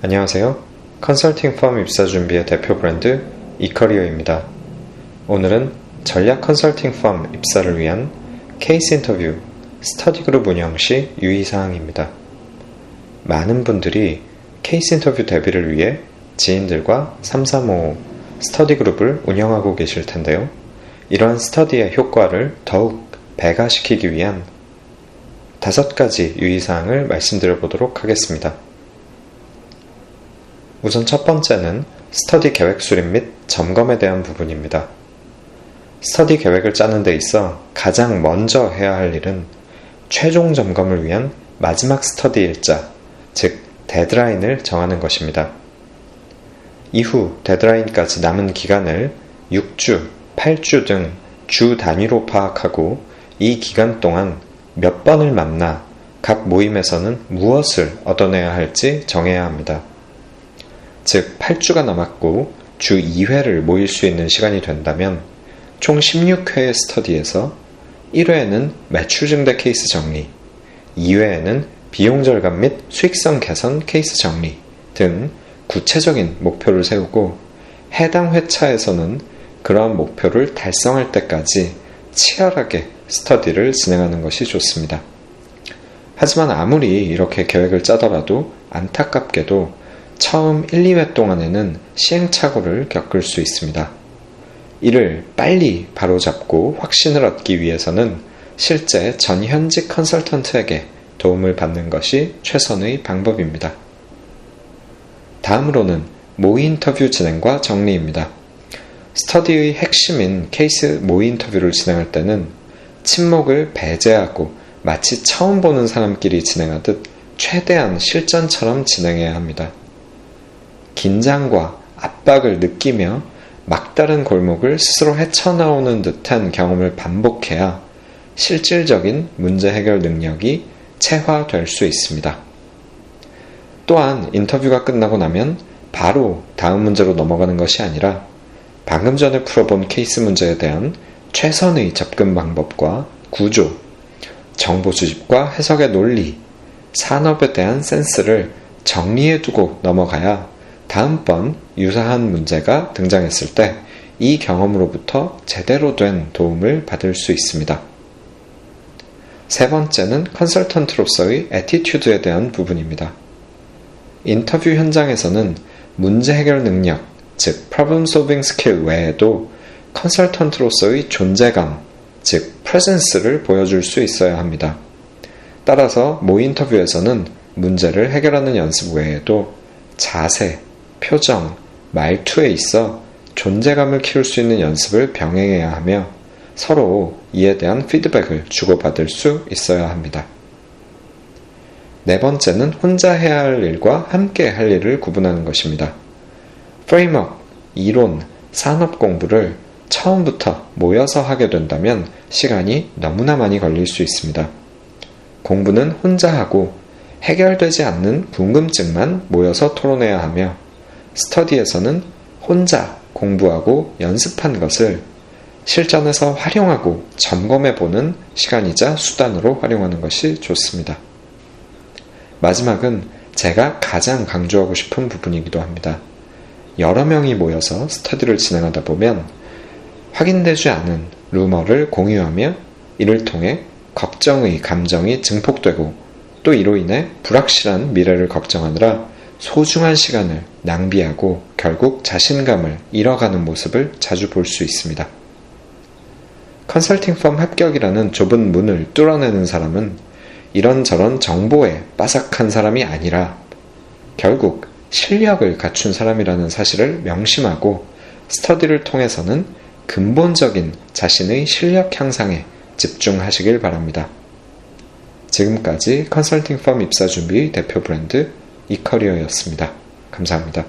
안녕하세요. 컨설팅 펌 입사 준비의 대표 브랜드 이커리어입니다. 오늘은 전략 컨설팅 펌 입사를 위한 케이스 인터뷰, 스터디 그룹 운영 시 유의사항입니다. 많은 분들이 케이스 인터뷰 대비를 위해 지인들과 3355 스터디 그룹을 운영하고 계실 텐데요. 이러한 스터디의 효과를 더욱 배가시키기 위한 5가지 유의사항을 말씀드려 보도록 하겠습니다. 우선 첫 번째는 스터디 계획 수립 및 점검에 대한 부분입니다. 스터디 계획을 짜는 데 있어 가장 먼저 해야 할 일은 최종 점검을 위한 마지막 스터디 일자, 즉 데드라인을 정하는 것입니다. 이후 데드라인까지 남은 기간을 6주, 8주 등 주 단위로 파악하고 이 기간 동안 몇 번을 만나 각 모임에서는 무엇을 얻어내야 할지 정해야 합니다. 즉 8주가 남았고 주 2회를 모일 수 있는 시간이 된다면 총 16회의 스터디에서 1회에는 매출 증대 케이스 정리, 2회에는 비용 절감 및 수익성 개선 케이스 정리 등 구체적인 목표를 세우고 해당 회차에서는 그러한 목표를 달성할 때까지 치열하게 스터디를 진행하는 것이 좋습니다. 하지만 아무리 이렇게 계획을 짜더라도 안타깝게도 처음 1, 2회 동안에는 시행착오를 겪을 수 있습니다. 이를 빨리 바로잡고 확신을 얻기 위해서는 실제 전 현직 컨설턴트에게 도움을 받는 것이 최선의 방법입니다. 다음으로는 모의 인터뷰 진행과 정리입니다. 스터디의 핵심인 케이스 모의 인터뷰를 진행할 때는 침묵을 배제하고 마치 처음 보는 사람끼리 진행하듯 최대한 실전처럼 진행해야 합니다. 긴장과 압박을 느끼며 막다른 골목을 스스로 헤쳐나오는 듯한 경험을 반복해야 실질적인 문제 해결 능력이 체화될 수 있습니다. 또한 인터뷰가 끝나고 나면 바로 다음 문제로 넘어가는 것이 아니라 방금 전에 풀어본 케이스 문제에 대한 최선의 접근 방법과 구조, 정보 수집과 해석의 논리, 산업에 대한 센스를 정리해두고 넘어가야 다음번 유사한 문제가 등장했을 때 이 경험으로부터 제대로 된 도움을 받을 수 있습니다. 세 번째는 컨설턴트로서의 애티튜드에 대한 부분입니다. 인터뷰 현장에서는 문제 해결 능력, 즉 problem solving skill 외에도 컨설턴트로서의 존재감, 즉 presence를 보여줄 수 있어야 합니다. 따라서 모의 인터뷰에서는 문제를 해결하는 연습 외에도 자세, 표정, 말투에 있어 존재감을 키울 수 있는 연습을 병행해야 하며 서로 이에 대한 피드백을 주고받을 수 있어야 합니다. 네 번째는 혼자 해야 할 일과 함께 할 일을 구분하는 것입니다. 프레임워크, 이론, 산업 공부를 처음부터 모여서 하게 된다면 시간이 너무나 많이 걸릴 수 있습니다. 공부는 혼자 하고 해결되지 않는 궁금증만 모여서 토론해야 하며 스터디에서는 혼자 공부하고 연습한 것을 실전에서 활용하고 점검해보는 시간이자 수단으로 활용하는 것이 좋습니다. 마지막은 제가 가장 강조하고 싶은 부분이기도 합니다. 여러 명이 모여서 스터디를 진행하다 보면 확인되지 않은 루머를 공유하며 이를 통해 걱정의 감정이 증폭되고 또 이로 인해 불확실한 미래를 걱정하느라 소중한 시간을 낭비하고 결국 자신감을 잃어가는 모습을 자주 볼 수 있습니다. 컨설팅 펌 합격이라는 좁은 문을 뚫어내는 사람은 이런저런 정보에 빠삭한 사람이 아니라 결국 실력을 갖춘 사람이라는 사실을 명심하고 스터디를 통해서는 근본적인 자신의 실력 향상에 집중하시길 바랍니다. 지금까지 컨설팅 펌 입사 준비 대표 브랜드 이커리어였습니다. 감사합니다.